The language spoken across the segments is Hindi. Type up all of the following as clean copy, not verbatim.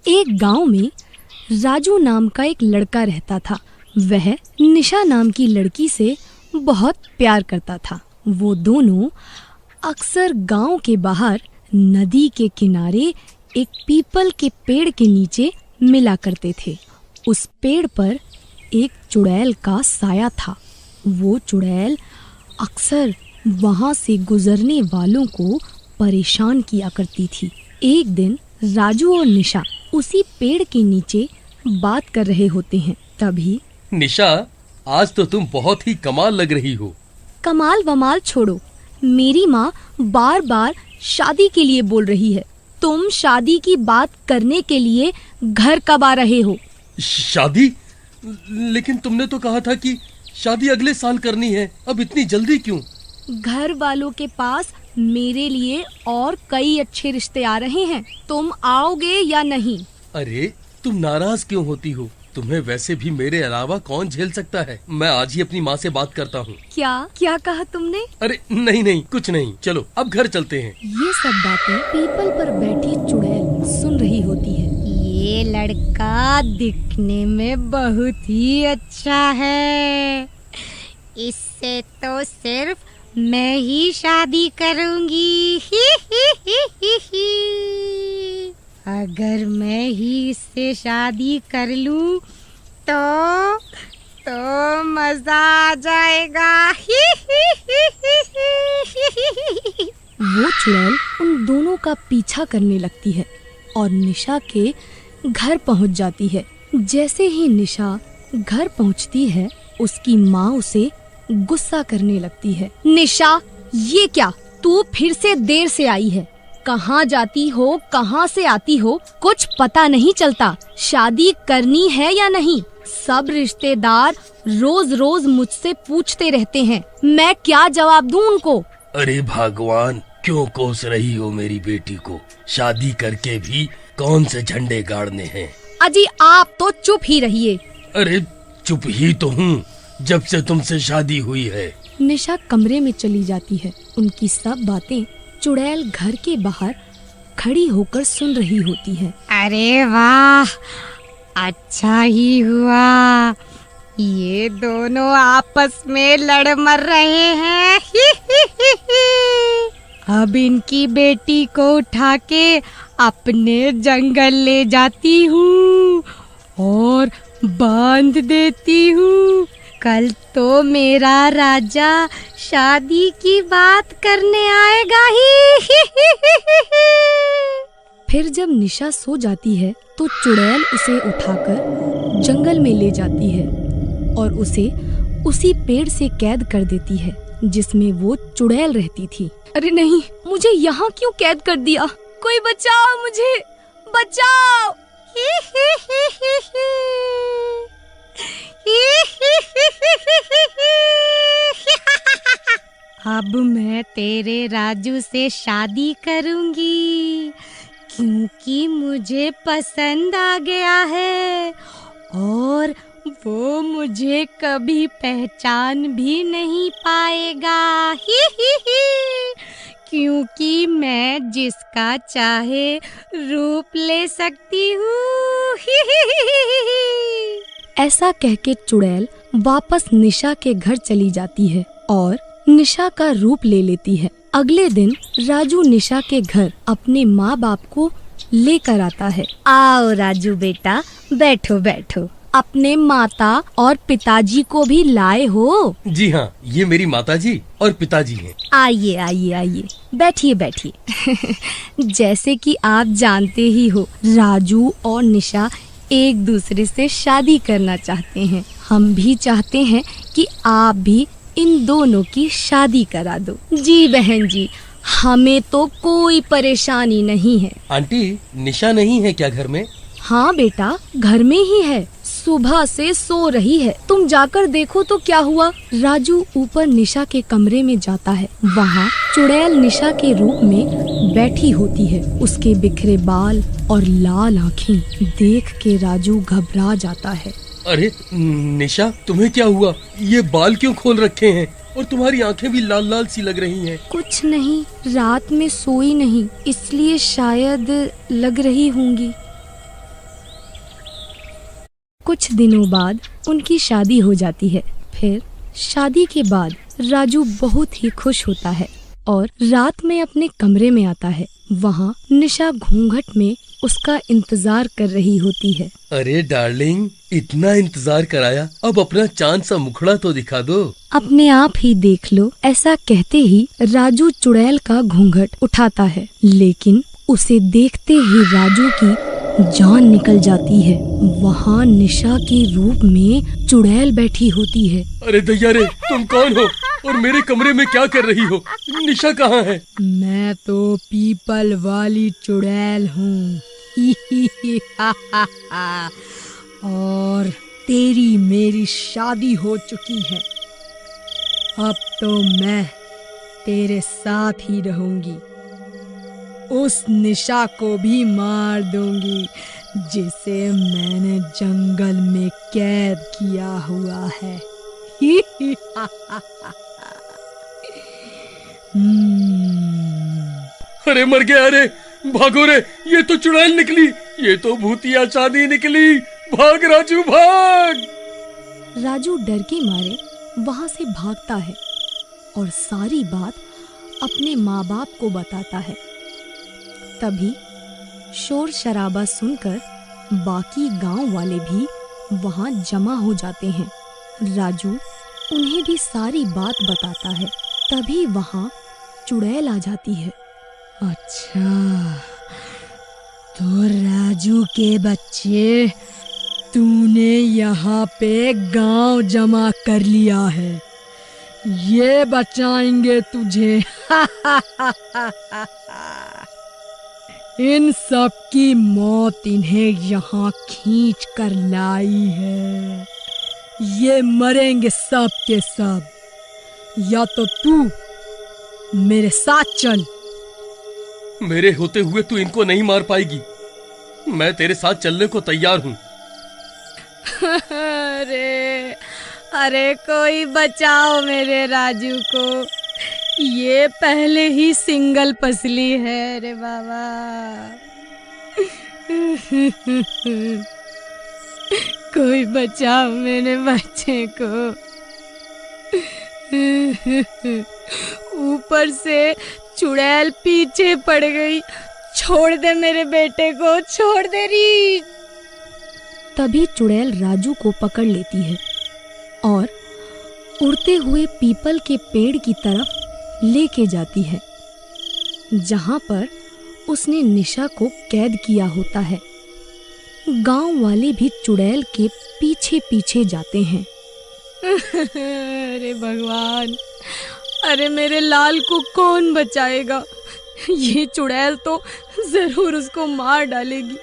एक गांव में राजू नाम का एक लड़का रहता था। वह निशा नाम की लड़की से बहुत प्यार करता था। वो दोनों अक्सर गांव के बाहर नदी के किनारे एक पीपल के पेड़ के नीचे मिला करते थे। उस पेड़ पर एक चुड़ैल का साया था। वो चुड़ैल अक्सर वहां से गुजरने वालों को परेशान किया करती थी। एक दिन राजू और निशा उसी पेड़ के नीचे बात कर रहे होते हैं। तभी निशा, आज तो तुम बहुत ही कमाल लग रही हो। कमाल वमाल छोड़ो, मेरी माँ बार बार शादी के लिए बोल रही है। तुम शादी की बात करने के लिए घर कब आ रहे हो? शादी? लेकिन तुमने तो कहा था कि शादी अगले साल करनी है, अब इतनी जल्दी क्यों? घर वालों के पास मेरे लिए और कई अच्छे रिश्ते आ रहे हैं। तुम आओगे या नहीं? अरे तुम नाराज क्यों होती हो? तुम्हें वैसे भी मेरे अलावा कौन झेल सकता है। मैं आज ही अपनी माँ से बात करता हूँ। क्या कहा तुमने? अरे नहीं कुछ नहीं, चलो अब घर चलते हैं। ये सब बातें पीपल पर बैठी चुड़ैल सुन रही होती है। ये लड़का दिखने में बहुत ही अच्छा है। इससे तो सिर्फ मैं ही शादी करूंगी। अगर मैं ही इससे शादी कर लूं तो मजा आ जाएगा। वो चुड़ैल उन दोनों का पीछा करने लगती है और निशा के घर पहुंच जाती है। जैसे ही निशा घर पहुंचती है, उसकी माँ उसे गुस्सा करने लगती है। निशा, ये क्या? तू फिर से देर से आई है। कहाँ जाती हो, कहाँ से आती हो, कुछ पता नहीं चलता। शादी करनी है या नहीं? सब रिश्तेदार रोज रोज मुझसे पूछते रहते हैं, मैं क्या जवाब दूं उनको? अरे भगवान, क्यों कोस रही हो मेरी बेटी को? शादी करके भी कौन से झंडे गाड़ने हैं? अजी आप तो चुप ही रहिए। अरे चुप ही तो हूँ, जब से तुमसे शादी हुई है। निशा कमरे में चली जाती है। उनकी सब बातें चुड़ैल घर के बाहर खड़ी होकर सुन रही होती है। अरे वाह, अच्छा ही हुआ ये दोनों आपस में लड़ मर रहे हैं। अब इनकी बेटी को उठा के अपने जंगल ले जाती हूँ और बांध देती हूँ। कल तो मेरा राजा शादी की बात करने आएगा ही। फिर जब निशा सो जाती है तो चुड़ैल उसे उठाकर जंगल में ले जाती है और उसे उसी पेड़ से कैद कर देती है जिसमें वो चुड़ैल रहती थी। अरे नहीं, मुझे यहाँ क्यों कैद कर दिया? कोई बचाओ, मुझे बचाओ। अब मैं तेरे राजू से शादी करूंगी क्योंकि मुझे पसंद आ गया है और वो मुझे कभी पहचान भी नहीं पाएगा। क्योंकि मैं जिसका चाहे रूप ले सकती हूँ। ऐसा कहके चुड़ैल वापस निशा के घर चली जाती है और निशा का रूप ले लेती है। अगले दिन राजू निशा के घर अपने माँ बाप को लेकर आता है। आओ राजू बेटा, बैठो बैठो। अपने माता और पिताजी को भी लाए हो? जी हाँ, ये मेरी माताजी और पिताजी हैं। आइए आइए आइए, बैठिए बैठिए। जैसे कि आप जानते ही हो, राजू और निशा एक दूसरे से शादी करना चाहते हैं। हम भी चाहते हैं कि आप भी इन दोनों की शादी करा दो। जी बहन जी, हमें तो कोई परेशानी नहीं है। आंटी, निशा नहीं है क्या घर में? हाँ बेटा, घर में ही है। सुबह से सो रही है। तुम जाकर देखो तो क्या हुआ। राजू ऊपर निशा के कमरे में जाता है। वहाँ चुड़ैल निशा के रूप में बैठी होती है। उसके बिखरे बाल और लाल आँखें देख के राजू घबरा जाता है। अरे निशा, तुम्हें क्या हुआ? ये बाल क्यों खोल रखे हैं और तुम्हारी आंखें भी लाल लाल सी लग रही हैं। कुछ नहीं, रात में सोई नहीं, इसलिए शायद लग रही होंगी। कुछ दिनों बाद उनकी शादी हो जाती है। फिर शादी के बाद राजू बहुत ही खुश होता है और रात में अपने कमरे में आता है। वहाँ निशा घूंघट में उसका इंतजार कर रही होती है। अरे डार्लिंग, इतना इंतजार कराया, अब अपना चांद सा मुखड़ा तो दिखा दो। अपने आप ही देख लो। ऐसा कहते ही राजू चुड़ैल का घूंघट उठाता है, लेकिन उसे देखते ही राजू की जान निकल जाती है। वहाँ निशा के रूप में चुड़ैल बैठी होती है। अरे दैया रे, तुम कौन हो और मेरे कमरे में क्या कर रही हो? निशा कहाँ है? मैं तो पीपल वाली चुड़ैल हूँ। और तेरी मेरी शादी हो चुकी है। अब तो मैं तेरे साथ ही रहूंगी। उस निशा को भी मार दूंगी जिसे मैंने जंगल में कैद किया हुआ है। अरे मर गया रे, भागो रे, ये तो चुड़ैल निकली, ये तो भूतिया चांदी निकली। भाग राजू भाग। राजू डर के मारे वहां से भागता है और सारी बात अपने माँ बाप को बताता है। तभी शोर शराबा सुनकर बाकी गांव वाले भी वहां जमा हो जाते हैं। राजू उन्हें भी सारी बात बताता है। तभी वहां चुड़ैल आ जाती है। अच्छा, तो राजू के बच्चे, तूने यहाँ पे गांव जमा कर लिया है। ये बचाएंगे तुझे। इन सब की मौत इन्हें यहाँ खींच कर लाई है। ये मरेंगे सब के सब, या तो तू मेरे साथ चल। मेरे होते हुए तू इनको नहीं मार पाएगी। मैं तेरे साथ चलने को तैयार हूँ। अरे अरे कोई बचाओ मेरे राजू को। ये पहले ही सिंगल पसली है रे बाबा। कोई बचाओ मेरे बच्चे को। ऊपर से चुड़ैल पीछे पड़ गई। छोड़ दे मेरे बेटे को, छोड़ दे री। तभी चुड़ैल राजू को पकड़ लेती है और उड़ते हुए पीपल के पेड़ की तरफ लेके जाती है, जहां पर उसने निशा को कैद किया होता है। गांव वाले भी चुड़ैल के पीछे पीछे जाते हैं। अरे भगवान, अरे मेरे लाल को कौन बचाएगा? ये चुड़ैल तो जरूर उसको मार डालेगी।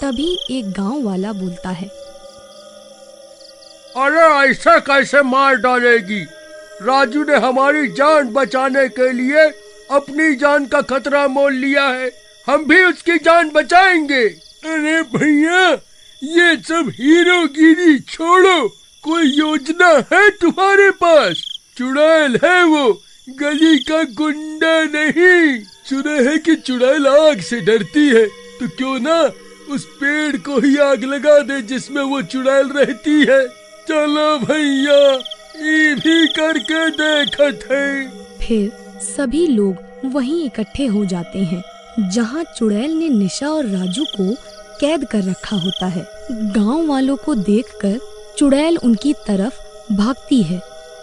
तभी एक गांव वाला बोलता है, अरे ऐसा कैसे मार डालेगी? राजू ने हमारी जान बचाने के लिए अपनी जान का खतरा मोल लिया है। हम भी उसकी जान बचाएंगे। अरे भैया, ये सब हीरोगिरी छोड़ो। कोई योजना है तुम्हारे पास? चुड़ैल है वो, गली का गुंडा नहीं। सुना है कि चुड़ैल आग से डरती है, तो क्यों ना उस पेड़ को ही आग लगा दे जिसमें वो चुड़ैल रहती है। चलो भैया, ये भी करके देखते हैं। फिर सभी लोग वहीं इकट्ठे हो जाते हैं जहां चुड़ैल ने निशा और राजू को कैद कर रखा होता है। गांव वालों को देखकर चुड़ैल उनकी तरफ भागती है,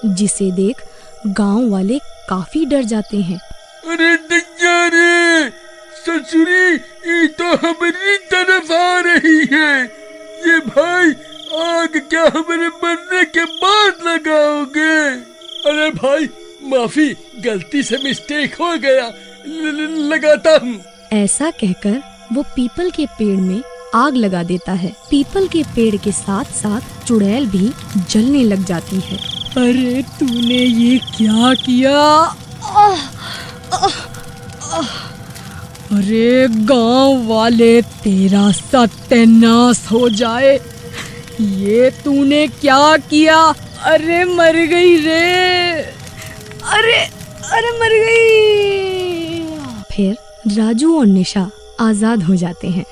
जिसे देख गांव वाले काफी डर जाते हैं। अरे दैया रे, ससुरी, ये तो हमारी तरफ आ रही है। ये भाई, आग क्या हमारे मरने के बाद लगाओगे? अरे भाई, माफी, गलती से मिस्टेक हो गया, लगाता हूँ। ऐसा कहकर वो पीपल के पेड़ में आग लगा देता है। पीपल के पेड़ के साथ साथ चुड़ैल भी जलने लग जाती है। अरे तूने ये क्या किया? अरे गांव वाले, तेरा सत्यानाश हो जाए। ये तूने क्या किया? अरे मर गई रे। अरे मर गई। फिर राजू और निशा आजाद हो जाते हैं।